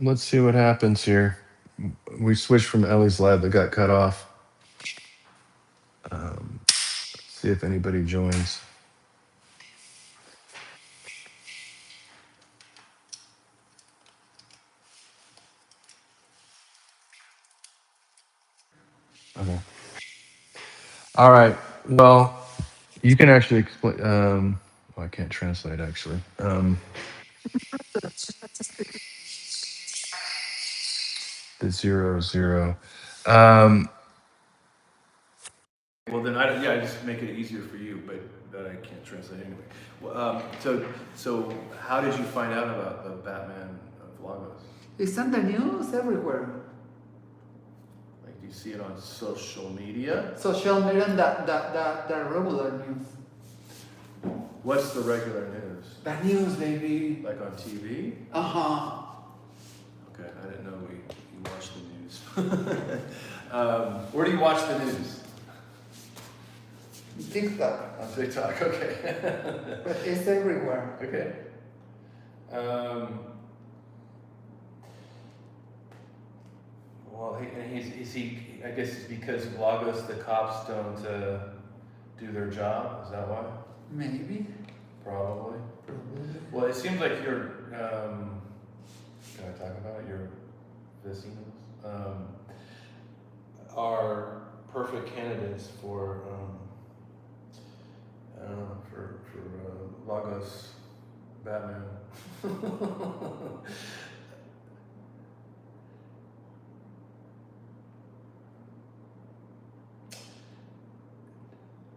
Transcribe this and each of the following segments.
Let's see what happens here. We switched from Ellie's lab that got cut off. See if anybody joins. Okay. All right. Well, you can actually explain. Well, I can't translate actually. The 00. Um, Well, then yeah, I just make it easier for you, but I can't translate anyway. Well, so how did you find out about the Batman of Lagos? It's on the news everywhere. Like, do you see it on social media? Social media and the regular news. What's the regular news? The news, baby. Like on TV? Uh-huh. Okay, I didn't know you watched the news. Where do you watch the news? TikTok. On TikTok, okay. But it's everywhere. Okay. Well, is he? I guess it's because of Lagos, the cops don't do their job. Is that why? Maybe. Probably. Probably. Well, it seems like your. Can I talk about it? Your vecinos are perfect candidates for. I don't know, for Lagos Batman.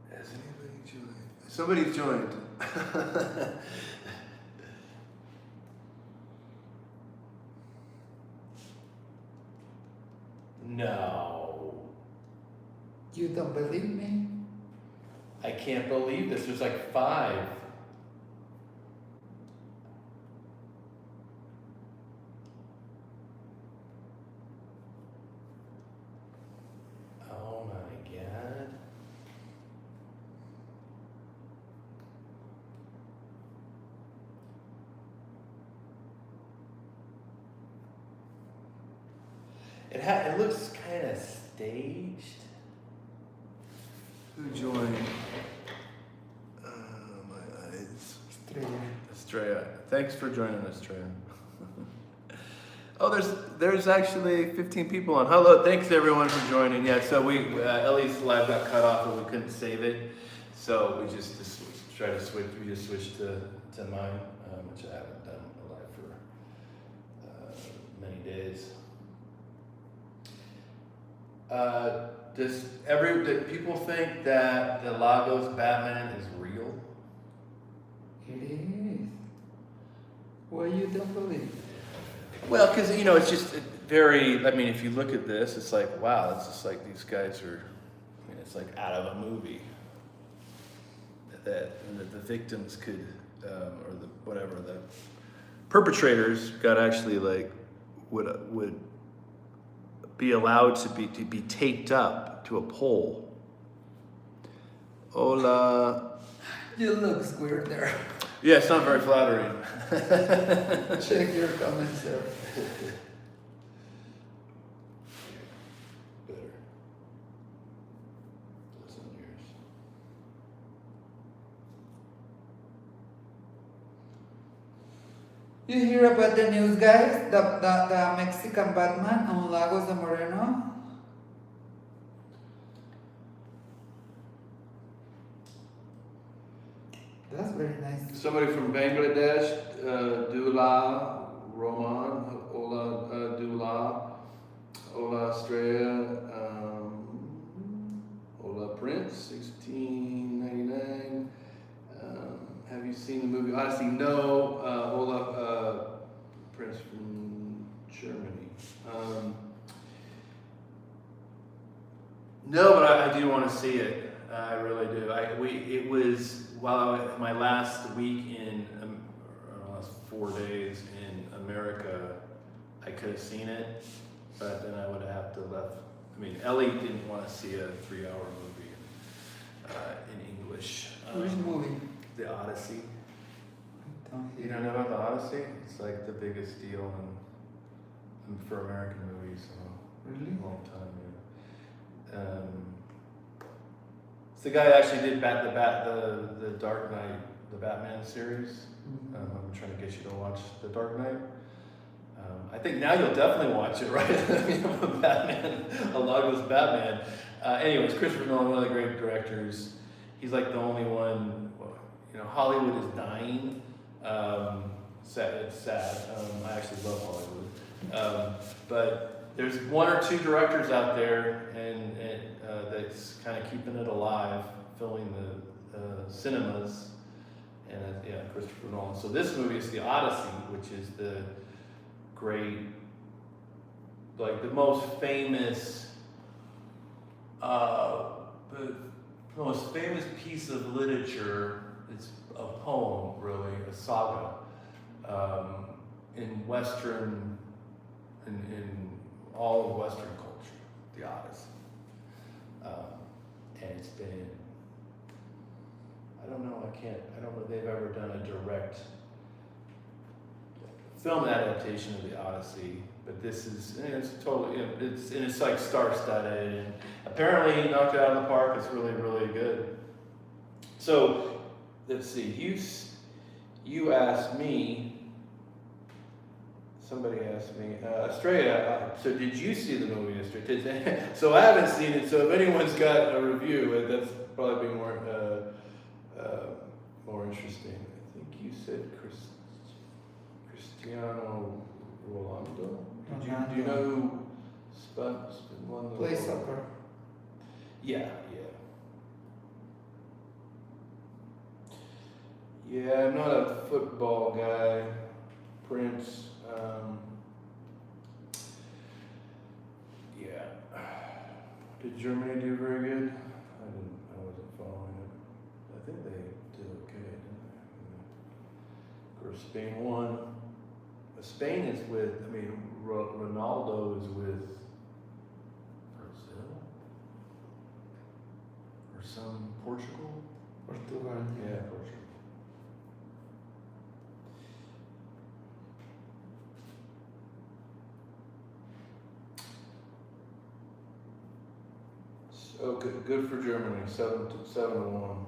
Has anybody joined? Somebody's joined. No. You don't believe me? I can't believe this. There's like 5. Oh my God. It looks kind of staged. Who joined? My eyes. Estrella. Thanks for joining us, Estrella. Oh, there's actually 15 people on. Hello, thanks everyone for joining. Yeah, so Ellie's live got cut off, but we couldn't save it, so we just try to switch. We just switched to mine, which I haven't done live for many days. Do people think that the Lagos Batman is real? It is. Why you don't believe? Well, because it's just very. I mean, if you look at this, it's like, wow, it's just like these guys are. I mean, it's like out of a movie. That the victims could, or the perpetrators got actually like would be allowed to be taped up to a pole. Hola. You look weird there. Yeah, it's not very flattering. Check your comments there. Better. Listen to yours. You hear about the news, guys? The Mexican Batman on Lagos de Moreno? That's very nice. Somebody from Bangladesh, Dula Roman, Ola Dula, Ola Estrella, Ola Prince, 1699. Have you seen the movie Odyssey? No. Ola Prince from Germany. No, but I do want to see it. I really do. It was my last week in last 4 days in America. I could have seen it, but then I would have to left. I mean, Ellie didn't want to see a 3-hour movie in English. Which movie? The Odyssey. Don't You hear. don't know about the Odyssey? It's like the biggest deal for American movies in Really? a long time. Yeah. It's the guy that actually did the Dark Knight, the Batman series. Mhm. I'm trying to get you to watch the Dark Knight. I think now you'll definitely watch it, right? I mean, I'm a Batman, a Lagos Batman. Anyways, Christopher Nolan, one of the great directors. He's like the only one. Well, Hollywood is dying. It's sad. I actually love Hollywood. But there's one or two directors out there, and that's kind of keeping it alive, filling the cinemas. And Christopher Nolan. So this movie is the Odyssey, which is the great, like the most famous, piece of literature. It's a poem, really, a saga, in Western, in all of Western culture, the Odyssey. And it's been, I don't know if they've ever done a direct film adaptation of the Odyssey, but this is, it's totally, it's like star-studded, and apparently he knocked it out of the park. It's really, really good. So, let's see, you asked me, somebody asked me, Estrella, so did you see the movie Estrella? So I haven't seen it, so if anyone's got a review, that's probably be more interesting. I think you said Cristiano Ronaldo. Do you know who won the Play soccer. Yeah. Yeah, I'm not a football guy. Prince. Yeah. Did Germany do very good? I wasn't following it. I think they did okay, didn't they? Of course, Spain won. Spain is with, Ronaldo is with Brazil? Or some Portugal? Portugal. Yeah, Portugal. So good for Germany, 7-1.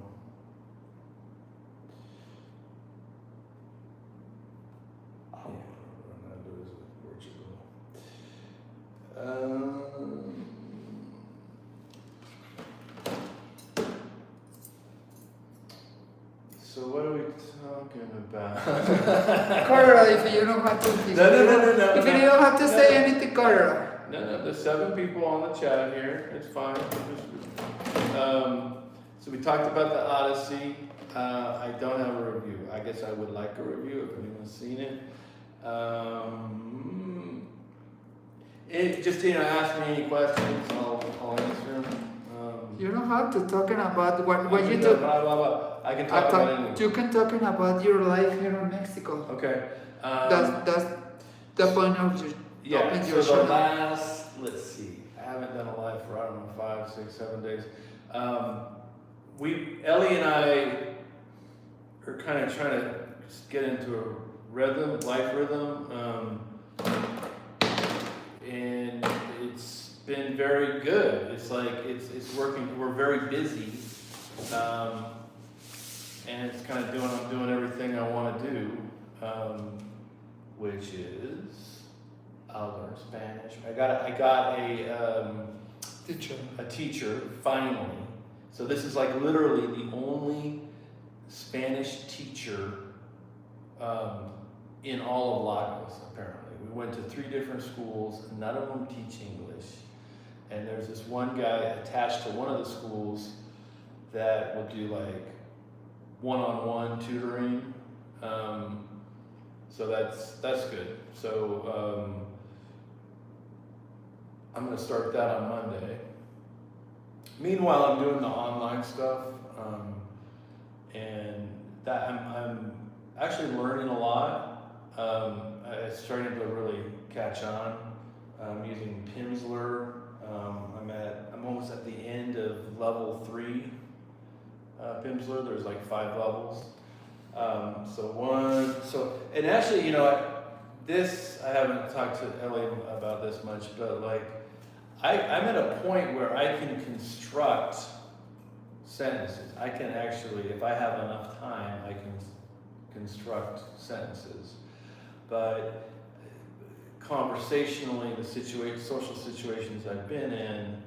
Ronaldo is with Portugal. So what are we talking about? Carla, if you don't have to. If you don't have to say anything, Carla. No, there's 7 people on the chat here. It's fine. So we talked about the Odyssey. I don't have a review. I guess I would like a review if anyone's seen it. Just ask me any questions. I'll answer them. You don't have to talking about what you do. Blah, blah, blah. I can talk about anything. You can talking about your life here in Mexico. Okay. That's the point of your. Yeah, of so your the channel. last, let's see, I haven't done a live for, 5, 6, 7 days. Ellie and I are kind of trying to get into a life rhythm, and it's been very good. It's like, it's working, we're very busy, and it's kind of I'm doing everything I want to do, which is, I'll learn Spanish. I got a teacher finally. So this is like literally the only Spanish teacher in all of Lagos. Apparently, we went to 3 different schools. None of them teach English, and there's this one guy attached to one of the schools that will do like one-on-one tutoring. So that's good. So. I'm going to start that on Monday. Meanwhile, I'm doing the online stuff, and that I'm actually learning a lot. It's starting to really catch on. I'm using Pimsleur. I'm almost at the end of level 3 Pimsleur. There's like 5 levels. And actually, this, I haven't talked to Ellie about this much, but like, I'm at a point where I can construct sentences. I can actually, if I have enough time, I can construct sentences. But conversationally, the social situations I've been in,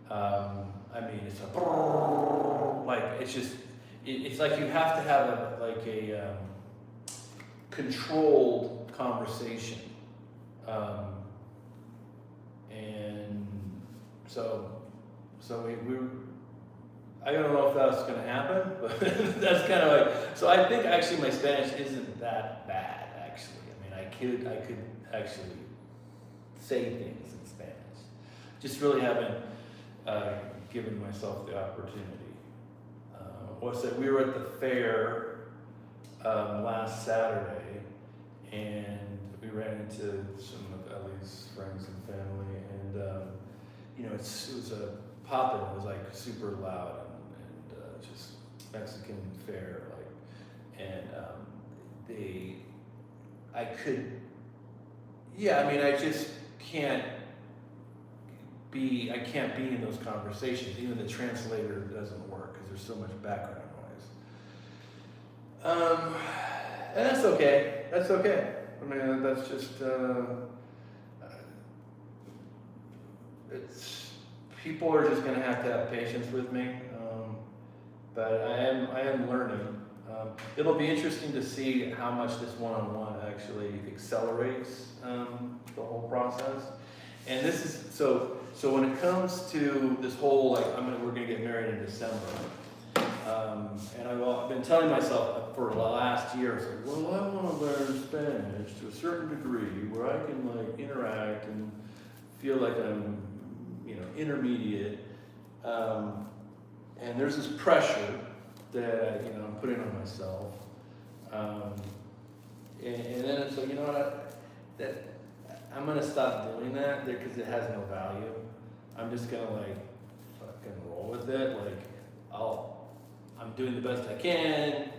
I mean, it's it's like you have to have a controlled conversation, and so we I don't know if that's going to happen, but that's kind of like, so I think actually my Spanish isn't that bad, actually. I mean, I could actually say things in Spanish. Just really haven't given myself the opportunity. We were at the fair last Saturday, and we ran into some of Ellie's friends and family, and it was a poppin'. It was like super loud and just Mexican fair, I just can't I can't be in those conversations. Even the translator doesn't work because there's so much background noise. And that's okay. That's okay. I mean, that's just people are just going to have patience with me. But I am learning. It'll be interesting to see how much this one-on-one actually accelerates the whole process. And this is so when it comes to this whole we're gonna get married in December, and I've been telling myself for the last year, I want to learn Spanish to a certain degree where I can interact and feel like I'm intermediate. And there's this pressure that I'm putting on myself, and then it's like that I'm gonna stop doing that because it has no value. I'm just gonna fucking roll with it. I'm doing the best I can.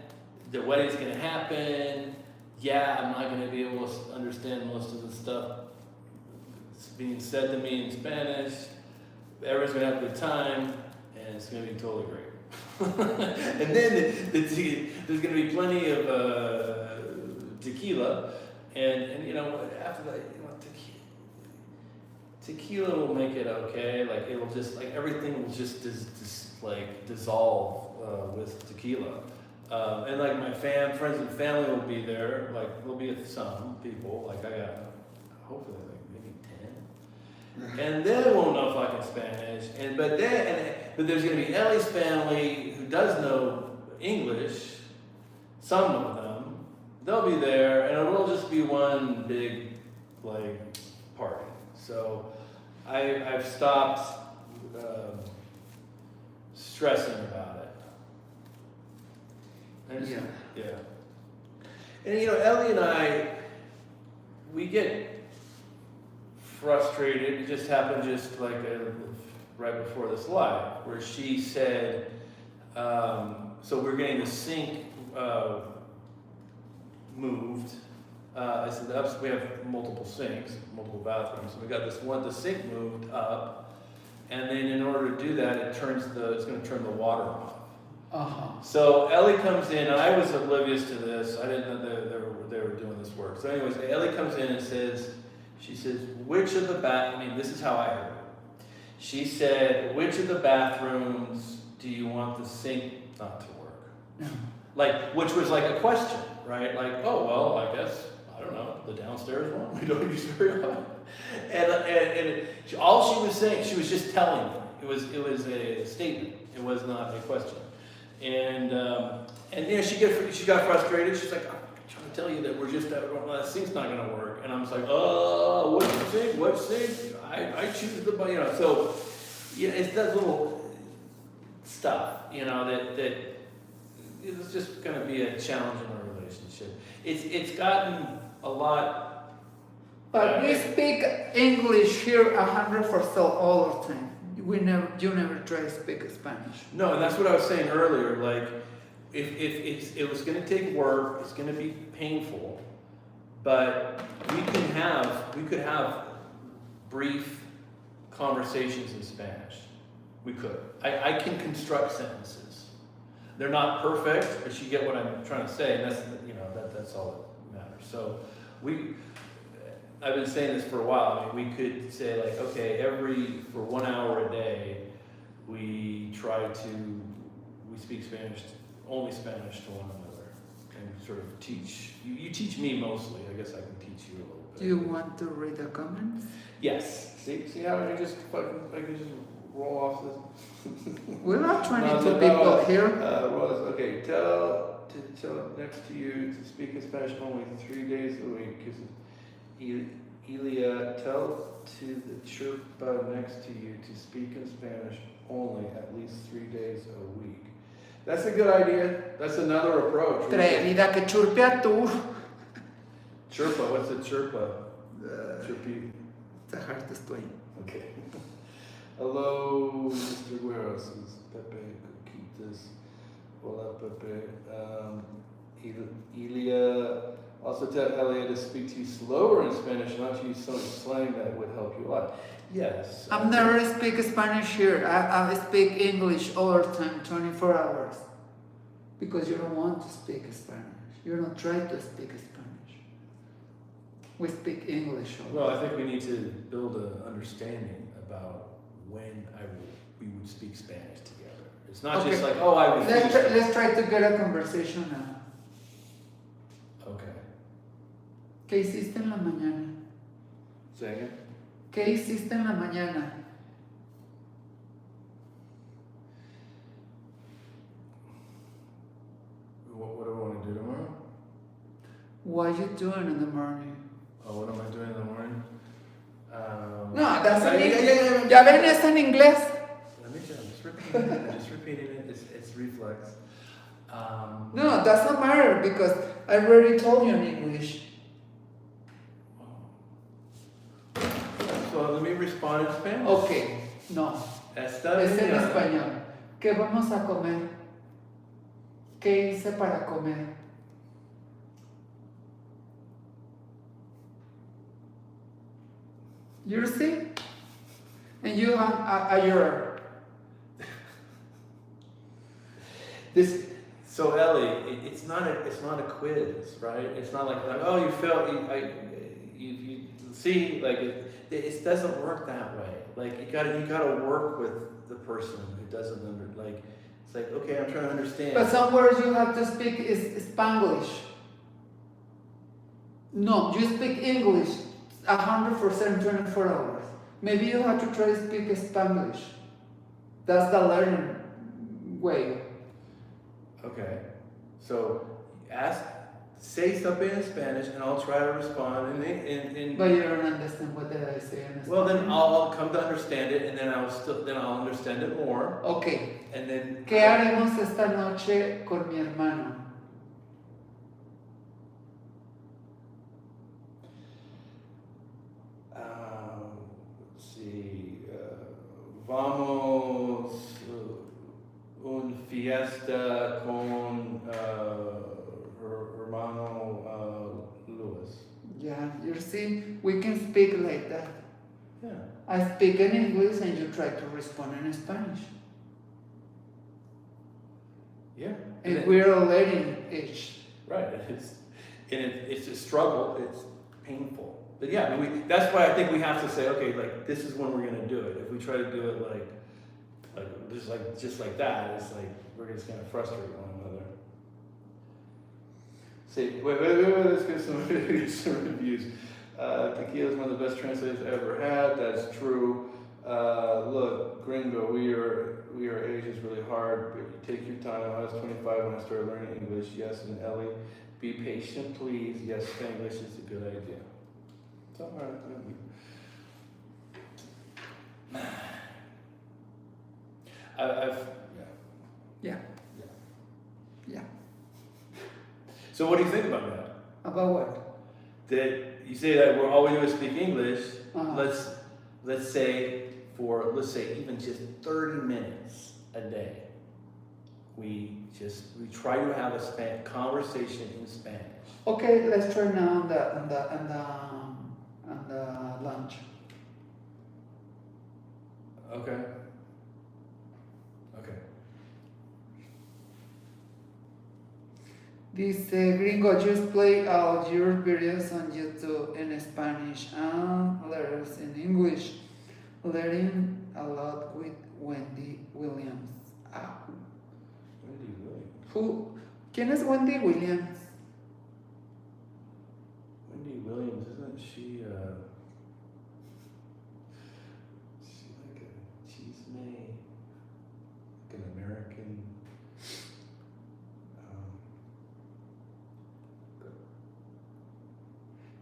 The wedding's gonna happen. Yeah, I'm not gonna be able to understand most of the stuff that's being said to me in Spanish. Everyone's gonna have a good time, and it's gonna be totally great. And then there's gonna be plenty of tequila, and after that, tequila will make it okay. It'll just everything will just dissolve with tequila. And my friends and family will be there. There'll be some people. I got hopefully maybe 10. And they won't know fucking Spanish. But there's gonna be Ellie's family who does know English. Some of them. They'll be there, and it'll just be one big party. So I've stopped stressing about it. Yeah. And Ellie and I, we get frustrated. It just happened right before this live, where she said, so we're getting the sink moved. I said, we have multiple sinks, multiple bathrooms. So we got the sink moved up, and then in order to do that, it's going to turn the water off. Uh-huh. So Ellie comes in, and I was oblivious to this. I didn't know they were doing this work. So anyways, Ellie comes in and she says, which of the this is how I heard it. She said, which of the bathrooms do you want the sink not to work? No. Which was a question, right? Oh, well, I guess, I don't know, the downstairs one? We don't use very often. And all she was saying, she was just telling me. It was a statement. It was not a question. And she got frustrated. She's like, I'm trying to tell you that that sink's not going to work. And I was like, oh, what sink? I choose the, so, it's that little stuff, that it's just going to be a challenge in our relationship. It's gotten a lot. But we speak English here 100% all the time. You never try to speak Spanish. No, and that's what I was saying earlier. if it was going to take work, it's going to be painful, but we could have brief conversations in Spanish. We could. I can construct sentences. They're not perfect, but you get what I'm trying to say, and that's all that matters. So I've been saying this for a while. I mean, we could say like, okay, for 1 hour a day, we speak only Spanish to one another, and sort of teach. You teach me mostly. I guess I can teach you a little bit. Do you want to read the comments? Yes. See how I can just roll off this. We're not 22 people here. Okay, tell next to you to speak in Spanish only 3 days a week. Elia, tell to the churpa next to you to speak in Spanish only at least 3 days a week. That's a good idea. That's another approach. Atrevida, que churpea tú. Chirpa, what's a chirpa? Chirpy. It's a hard to explain. Okay. Hello, Mr. Güero, says Pepe Coquitas. Hola, Pepe. Elia, also tell Elia to speak to you slower in Spanish, not to use some slang that would help you a lot. Yes. I've never speak Spanish here. I speak English all the time, 24 hours. Because you don't want to speak Spanish. You don't try to speak Spanish. We speak English all the Well, I think we need to build an understanding about when we would speak Spanish together. It's not just like, oh, I would Let's try to get a conversation now. Okay. ¿Qué hiciste en la mañana? Say again? ¿Qué hiciste en la mañana? What do I want to do tomorrow? What are you doing in the morning? Oh, what am I doing in the morning? No, that's in English. Ya ven, es en inglés. I'm just repeating it. It's reflex. No, doesn't matter because I already told you in English. So let me respond in Spanish. Okay, no. Está Es en bien. español. ¿Qué vamos a comer? ¿Qué hice para comer? You see? And you have a your. So Ellie, it's not a quiz, right? It's not like oh you failed. You see like it doesn't work that way. Like you gotta work with the person who doesn't it's like okay, I'm trying to understand. But some words you have to speak is Spanglish. No, you speak English 100% 24 hours. Maybe you have to try to speak Spanglish. That's the learning way. Okay, so say something in Spanish, and I'll try to respond in. But you don't understand what did I say in Spanish. Well, then I'll come to understand it, and then I'll understand it more. Okay. And then. ¿Qué haremos esta noche con mi hermano? Let's see. Vamos un fiesta con hermano Luis. Yeah, you see, we can speak like that. Yeah. I speak in English and you try to respond in Spanish. Yeah. And we're already each. Right. It's a struggle. It's painful. But yeah, that's why I think we have to say, okay, like this is when we're gonna do it. If we try to do it like just like that, it's like we're just gonna frustrate one another. Say, wait, let's get some reviews. Tequila is one of the best translators I ever had. That's true. Look, Gringo, we are Asians really hard, but you take your time. I was 25 when I started learning English. Yes, and Ellie, be patient, please. Yes, English is a good idea. It's all right. Yeah. So what do you think about that? About what? That you say that all we do is speak English. Uh-huh. Let's say even just 30 minutes a day, we try to have a conversation in Spanish. Okay, let's try now on the lunch. Okay. Okay. This gringo, just play out your videos on YouTube in Spanish and letters in English. Learning a lot with Wendy Williams. Ah. Wendy Williams. Who? ¿Quién es Wendy Williams? Wendy Williams, isn't she? She like a cheesemate, like an American.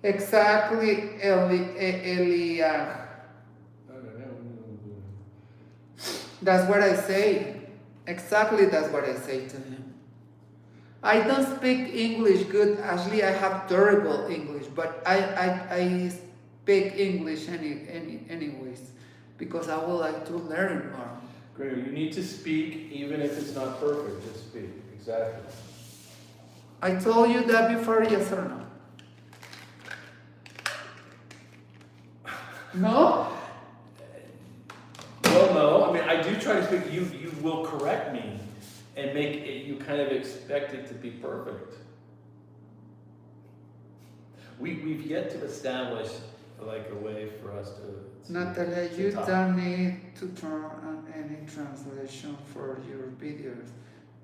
Exactly, Elia. That's what I say. Exactly, that's what I say to him. I don't speak English good. Actually, I have terrible English, but I speak English anyways because I would like to learn more. Great. You need to speak even if it's not perfect. Just speak. Exactly. I told you that before, yes or no? No? Well, no. I mean, I do try to speak. You will correct me and make it. You kind of expect it to be perfect. We've yet to establish like a way for us to Natalia, to you talk. don't need to turn on any translation for your videos.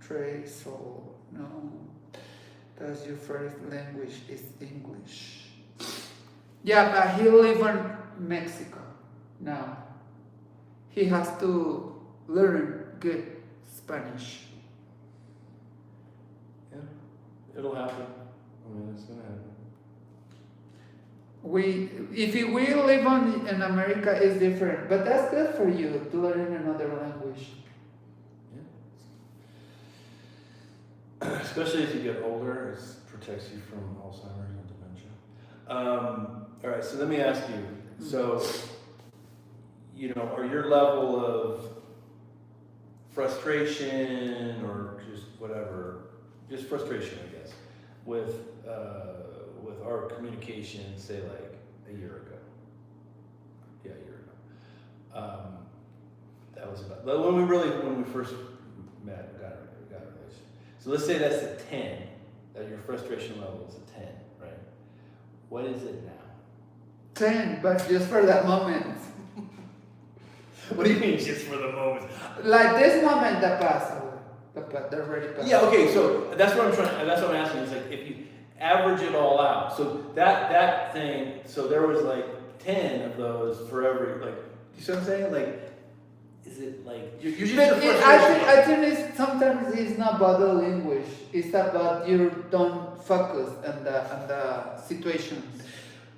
Trace, so no. That's your first language is English. Yeah, but he lives in Mexico now. He has to learn good Spanish. Yeah, it'll happen. I mean, it's gonna happen. If we live in America, it's different. But that's good for you to learn another language. Yeah. Especially as you get older, it protects you from Alzheimer's and dementia. All right, so let me ask you. So, or your level of frustration or just whatever, just frustration, I guess, with our communication, say like a year ago. Yeah, a year ago. That was about when we first met, got a relationship. So let's say that's a 10. That your frustration level is a 10, right? What is it now? 10, but just for that moment. What do you mean, just for the moment? Like this moment that passed away. That already passed. Yeah, okay, so that's what I'm asking, is like if you average it all out. So that thing, so there was like 10 of those for every, like, you see what I'm saying? Like, is it like, you're just But a frustration. I think sometimes it's not about the language. It's about you don't focus on the situations.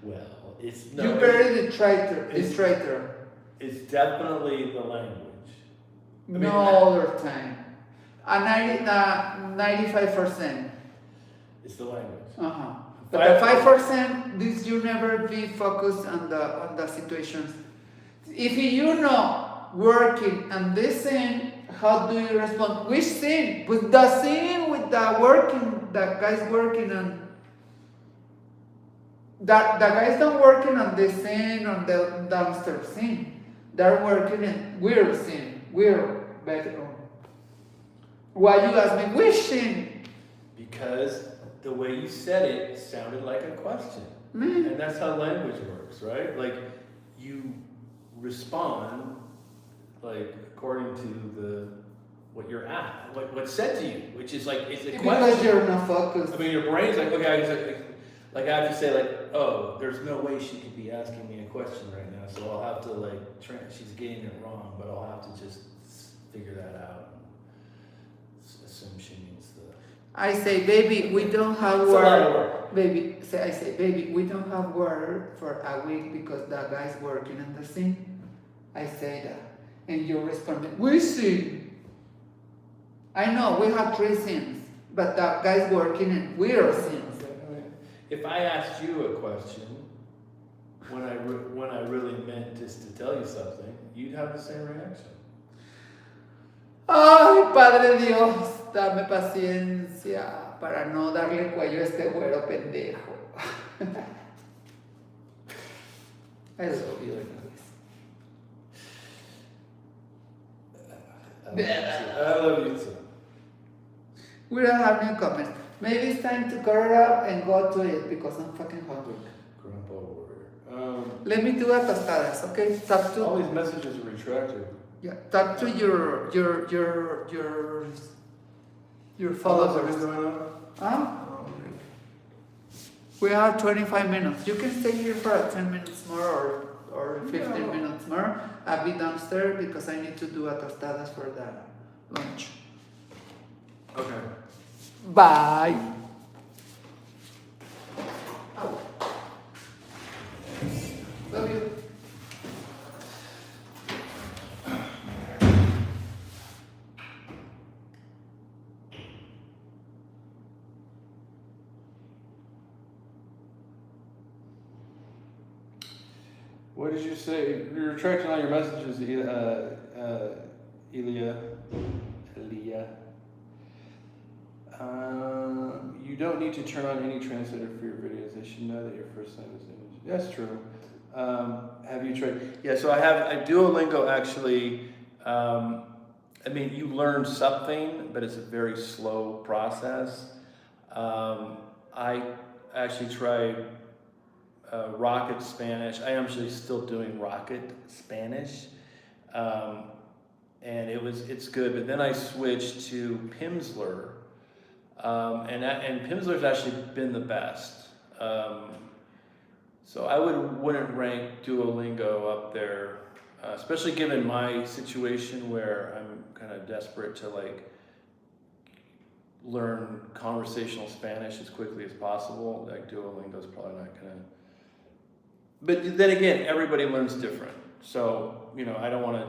Well, it's You very traitor. It's definitely the language. No other time. 95%. It's the language. But the 5%, this you never be focused on the situations. If you know working on this thing, how do you respond? Which thing? With the thing, with the working, the guys working on. The guys don't working on this thing, on the downstairs thing. They're working in weird thing, weird bedroom. Why you ask me which thing? Because the way you said it sounded like a question. And that's how language works, right? Like, you respond, like, according to what you're at, what's said to you, which is like, it's a question. Because you're not focused. I mean, your brain's like, okay, I have to say, like, oh, there's no way she could be asking me a question right now, so I'll have to, like, she's getting it wrong, but I'll have to just figure that out and assume she means the... I say, baby, we don't have It's a lot of word. work. I say, baby, we don't have word for a week because the guy's working on the scene. I say that. And you respond, we see. I know, we have 3 scenes, but the guy's working in weird scenes. If I asked you a question, when I really meant just to tell you something, you'd have the same reaction. Ay, Padre Dios. dame paciencia para no darle cuello a este güero pendejo. I love you anyways. I love you too. We don't have new comments. Maybe it's time to cut it up and go to it because I'm fucking hungry. Grandpa Warrior. Let me do a tostadas, okay? Talk All to these messages are retracted. talk to your How followers. long has it been going on? Huh? We have 25 minutes. You can stay here for 10 minutes more or 15 minutes more. I'll be downstairs because I need to do a tostadas for the lunch. Okay. Bye. Love you. What did you say? You're retracting all your messages, Elia. You don't need to turn on any translator for your videos. They should know that your first language is English. That's true. Have you tried? Yeah, so I Duolingo actually. I mean, you learn something, but it's a very slow process. I actually tried Rocket Spanish. I am actually still doing Rocket Spanish, and it's good. But then I switched to Pimsleur, and Pimsleur's actually been the best. So I wouldn't rank Duolingo up there, especially given my situation where I'm kind of desperate to like learn conversational Spanish as quickly as possible. Like Duolingo's probably not gonna. But then again, everybody learns different. So, I don't want to,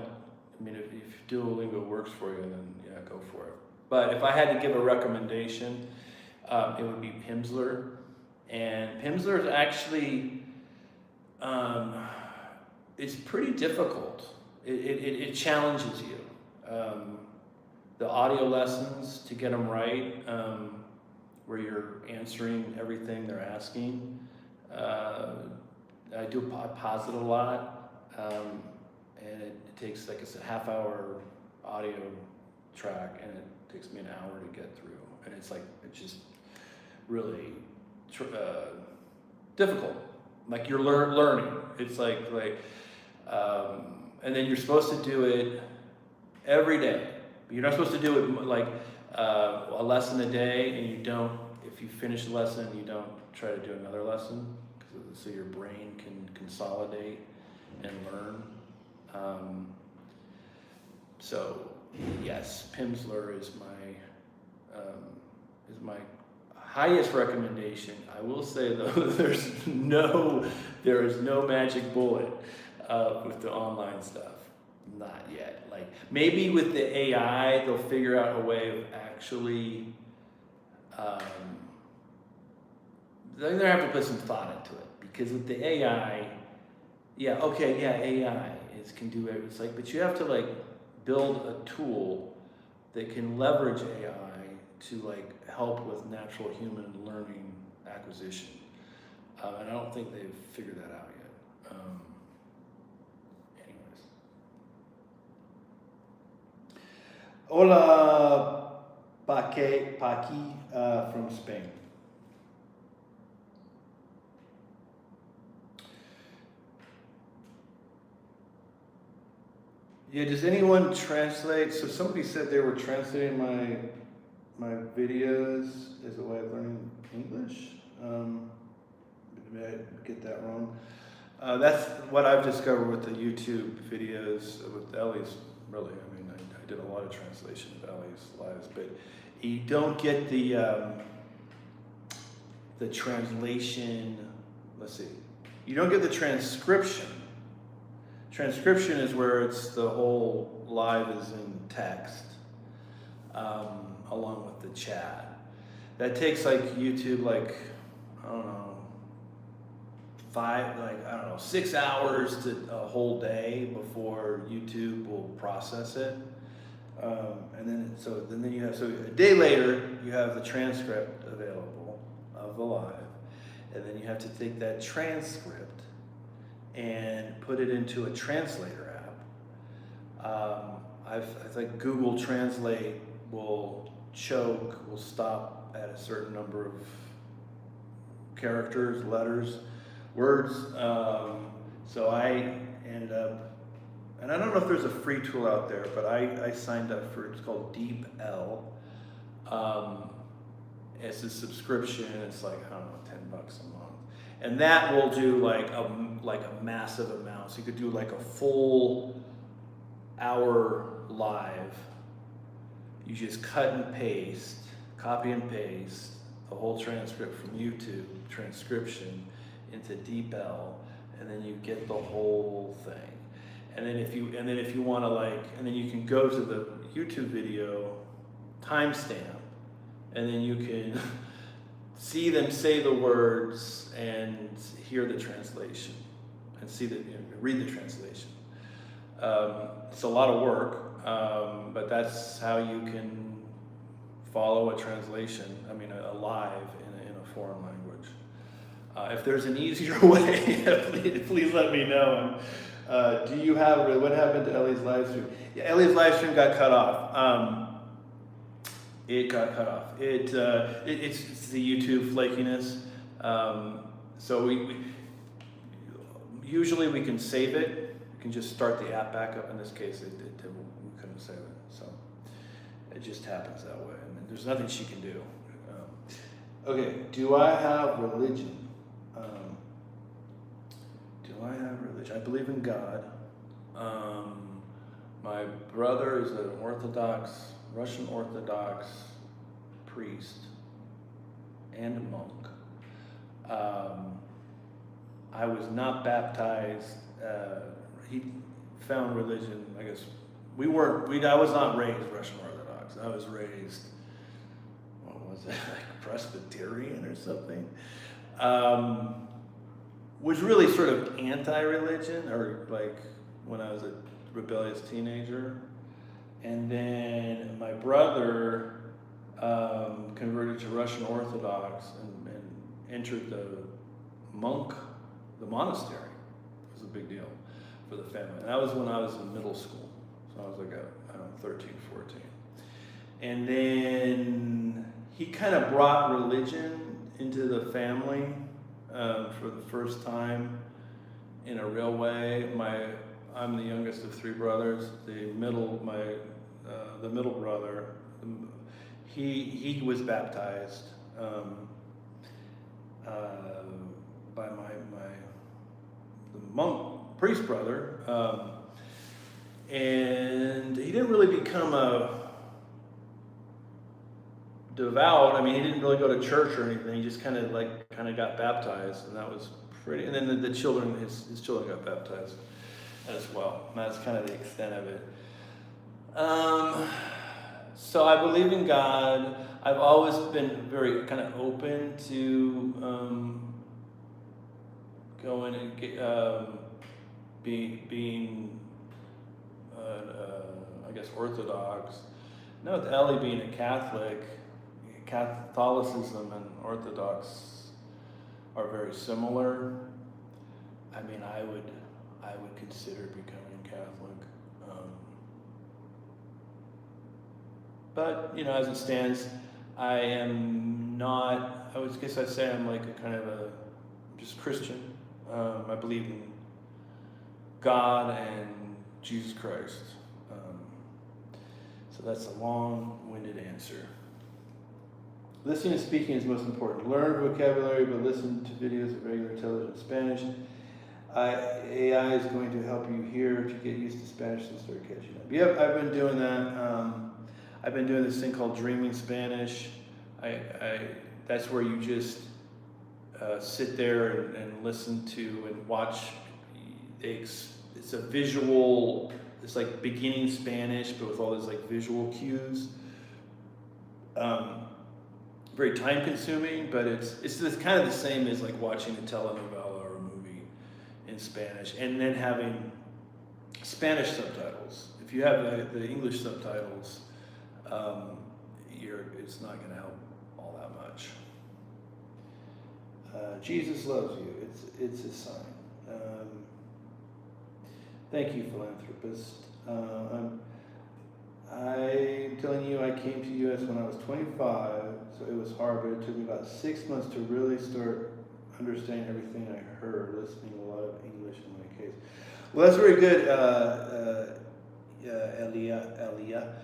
if Duolingo works for you, then yeah, go for it. But if I had to give a recommendation, it would be Pimsleur. And Pimsleur is actually, it's pretty difficult. It challenges you. The audio lessons, to get them right, where you're answering everything they're asking, I pause it a lot, and it takes, like I said, half-hour audio track, and it takes me an hour to get through, and it's just really difficult. Like you're learning. It's and then you're supposed to do it every day. You're not supposed to do it like a lesson a day, and you don't. If you finish the lesson, you don't try to do another lesson. So your brain can consolidate and learn. So yes, Pimsleur is my highest recommendation. I will say though, there is no magic bullet with the online stuff. Not yet. Like maybe with the AI, they'll figure out a way of actually. They're gonna have to put some thought into it. Because with the AI, AI can do it. It's like, but you have to build a tool that can leverage AI to help with natural human learning acquisition. And I don't think they've figured that out yet. Anyways. Hola, Paqui from Spain. Yeah, does anyone translate? So somebody said they were translating my videos as a way of learning English. Maybe I get that wrong. That's what I've discovered with the YouTube videos with Ellie's. Really, I did a lot of translation of Ellie's lives, but you don't get the translation. Let's see, you don't get the transcription. Transcription is where it's the whole live is in text, along with the chat. That takes YouTube, I don't know, 6 hours to a whole day before YouTube will process it. then you have, so a day later, you have the transcript available of the live, and then you have to take that transcript and put it into a translator app. I think Google Translate will stop at a certain number of characters, letters, words. So I ended up, and I don't know if there's a free tool out there, but I signed up for, it's called DeepL. It's a subscription. It's like, I don't know, $10 a month, and that will do like a massive amount. So you could do like a full hour live. You just cut and paste, copy and paste the whole transcript from YouTube transcription into DeepL, and then you get the whole thing. And then if you want to and then you can go to the YouTube video timestamp, and then you can see them say the words and hear the translation, and read the translation. It's a lot of work, but that's how you can follow a translation. I mean, a live in a foreign language. If there's an easier way, please let me know. Do you have, what happened to Ellie's live stream? Yeah, Ellie's live stream got cut off. It got cut off. It's the YouTube flakiness. So we usually we can save it. We can just start the app back up. In this case, we couldn't save it. So it just happens that way. I mean, there's nothing she can do. Okay, do I have religion? I believe in God. My brother is an Russian Orthodox priest and monk. I was not baptized. He found religion, I guess. I was not raised Russian Orthodox. I was raised, what was it, like Presbyterian or something? Was really sort of anti-religion, or like when I was a rebellious teenager. And then my brother converted to Russian Orthodox and entered the monastery. It was a big deal for the family. And that was when I was in middle school. So I was like, I don't know, 13, 14. And then he kind of brought religion into the family for the first time in a real way. I'm the youngest of three brothers. The middle brother, he was baptized by the monk priest brother, and he didn't really become a devout. I mean, he didn't really go to church or anything. He just kind of got baptized, and that was pretty. And then the children, his children got baptized as well. And that's kind of the extent of it. So I believe in God. I've always been very kind of open to going and being I guess Orthodox. No, with Ellie being a Catholic, Catholicism and Orthodox are very similar. I mean, I would consider becoming Catholic. But, as it stands, I am not, I'd say I'm like a kind of just Christian. I believe in God and Jesus Christ. So that's a long-winded answer. Listening and speaking is most important. Learn vocabulary, but listen to videos of regular television Spanish. AI is going to help you here to get used to Spanish and start catching up. Yep, I've been doing that. I've been doing this thing called Dreaming Spanish. That's where you just sit there and listen to and watch. It's a visual. It's like beginning Spanish, but with all these like visual cues. Very time consuming, but it's kind of the same as like watching a telenovela or a movie in Spanish, and then having Spanish subtitles. If you have the English subtitles, it's not going to help all that much. Jesus loves you. It's his sign. Thank you, philanthropist. I'm telling you, I came to U.S. when I was 25, so it was hard, but it took me about 6 months to really start understanding everything I heard, listening a lot of English in my case. Well, that's very good, Elia.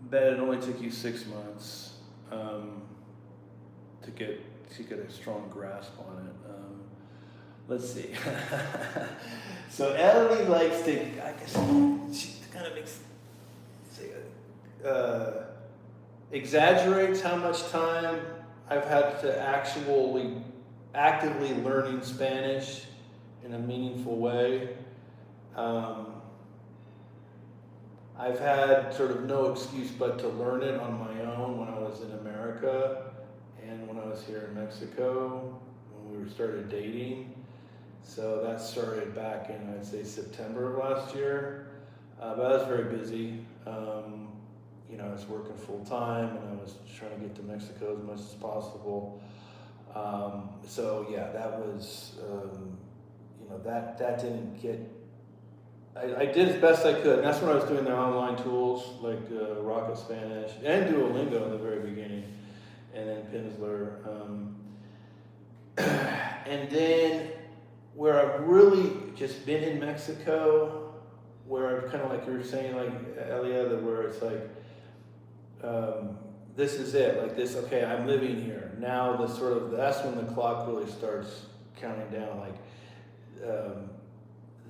Bet it only took you 6 months to get a strong grasp on it. Let's see. So Ellie likes to, I guess, she kind of exaggerates how much time I've had to actively learning Spanish in a meaningful way. I've had sort of no excuse but to learn it on my own when I was in America and when I was here in Mexico when we started dating. So that started back in, I'd say, September of last year. But I was very busy. I was working full time and I was trying to get to Mexico as much as possible. So yeah, that was, that didn't get, I did as best I could. And that's when I was doing the online tools like Rocket Spanish and Duolingo in the very beginning. And then Pimsleur. And then where I've really just been in Mexico, where I've kind of like you were saying, like Elia, where it's like, this is it, like this, okay, I'm living here. Now that's when the clock really starts counting down. Like,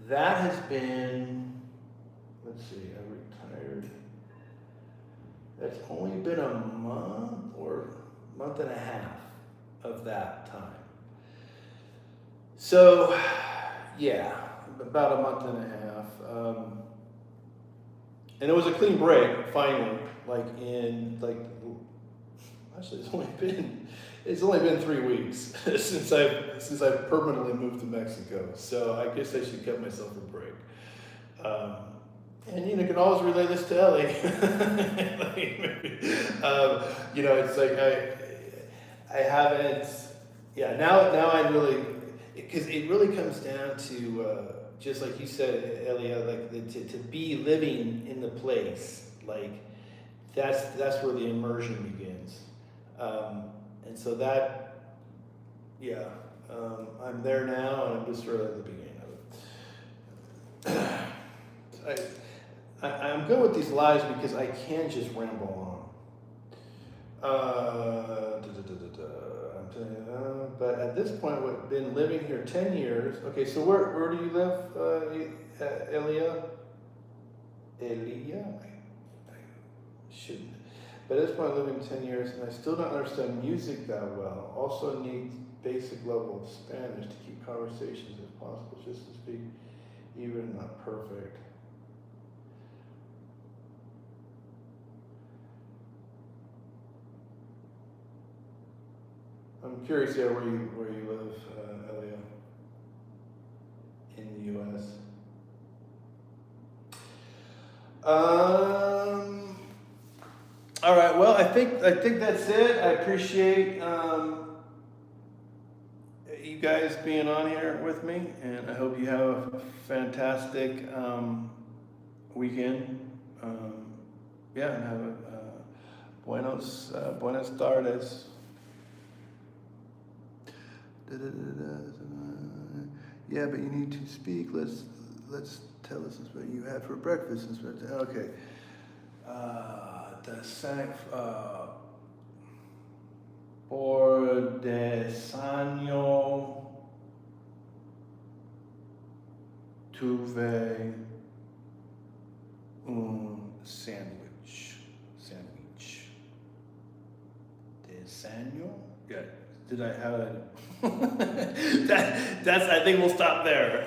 that has been, let's see, I retired. That's only been a month or month and a half of that time. So, yeah, about a month and a half. And it was a clean break, finally, actually it's only been 3 weeks since I've permanently moved to Mexico. So I guess I should cut myself a break. And you can always relay this to Ellie. It's like I haven't, yeah, now I really, because it really comes down to, just like you said, Elia, like to be living in the place, like that's where the immersion begins. And so that, yeah, I'm there now, and I'm just sort of at the beginning of it. I'm good with these lives because I can just ramble on. But at this point, I've been living here 10 years. Okay, so where do you live, Elia? Elia? I shouldn't. But at this point, I'm living 10 years, and I still don't understand music that well. Also need basic level of Spanish to keep conversations if possible, just to speak, even not perfect. I'm curious, yeah, where you live, Elia, in the U.S. All right. Well, I think that's it. I appreciate you guys being on here with me, and I hope you have a fantastic weekend. And have a buenas tardes. Yeah, but you need to speak. Let's tell us what you had for breakfast. Okay. Por desayuno tuve un sandwich. Desayuno? Yeah. Did I have it? That's. I think we'll stop there.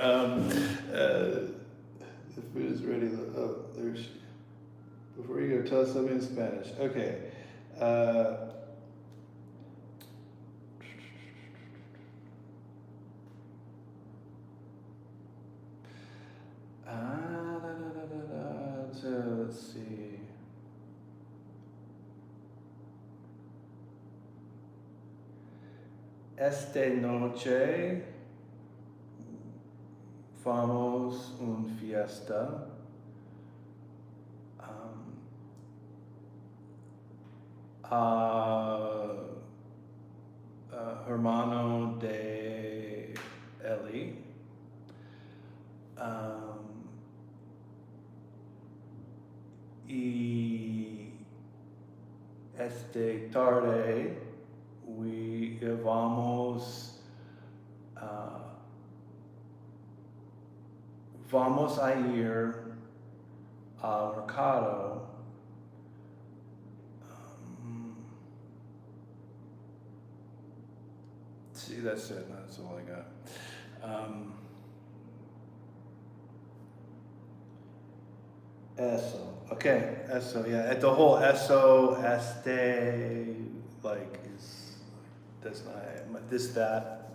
The food is ready. Oh, there's. Before you go, tell us something in Spanish. Okay. esta noche vamos un fiesta. A hermano de Eli. Y esta tarde vamos a ir al mercado. See, that's it. That's all I got. Eso. Okay. Eso. Yeah. The whole eso, like is that's not this that.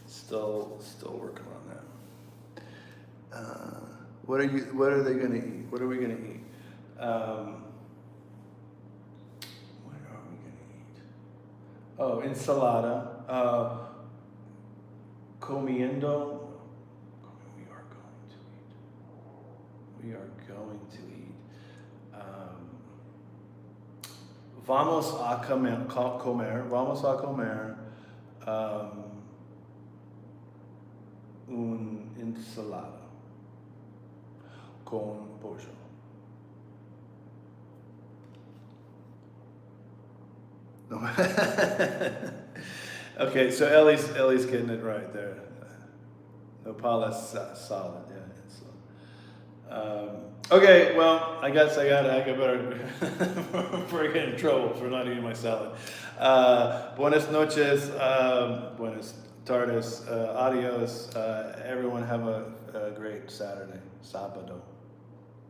Still working on that. What are they gonna eat? What are we gonna eat? What are we gonna eat? Oh, ensalada. Comiendo. We are going to eat. Vamos a comer. Vamos a comer. Un ensalada con pollo. No. Okay, so Ellie's getting it right there. No pala's solid, yeah. Okay, well, I guess I better before I get in trouble for not eating my salad. Buenas noches, buenas tardes, adios. Everyone have a great Saturday, sábado.